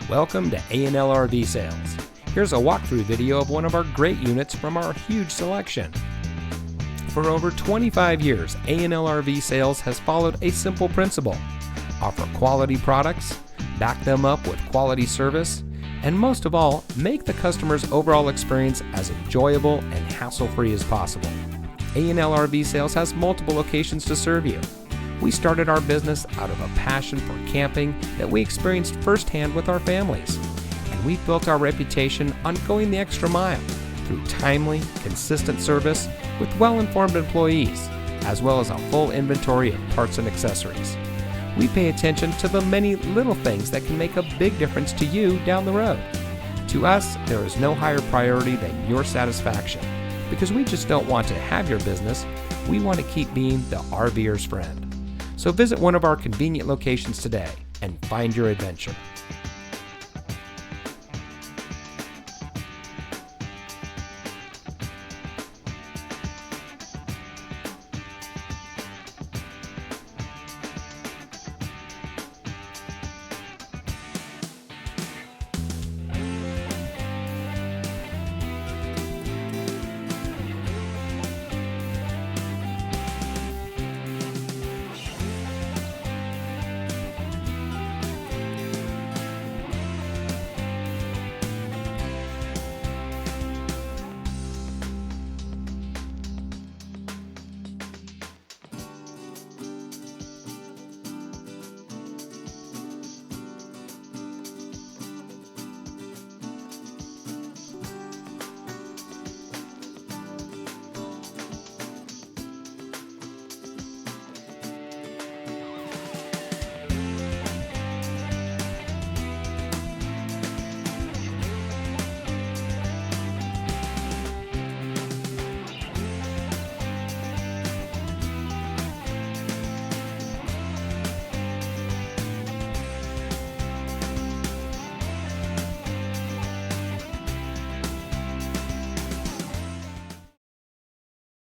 Welcome to A&L RV Sales. Here's a walkthrough video of one of our great units from our huge selection. For over 25 years, A&L RV Sales has followed a simple principle: offer quality products, back them up with quality service, and most of all, make the customer's overall experience as enjoyable and hassle-free as possible. A&L RV Sales has multiple locations to serve you. We started our business out of a passion for camping that we experienced firsthand with our families, and we've built our reputation on going the extra mile through timely, consistent service with well-informed employees, as well as a full inventory of parts and accessories. We pay attention to the many little things that can make a big difference to you down the road. To us, there is no higher priority than your satisfaction, because we just don't want to have your business, we want to keep being the RVer's friend. So visit one of our convenient locations today and find your adventure.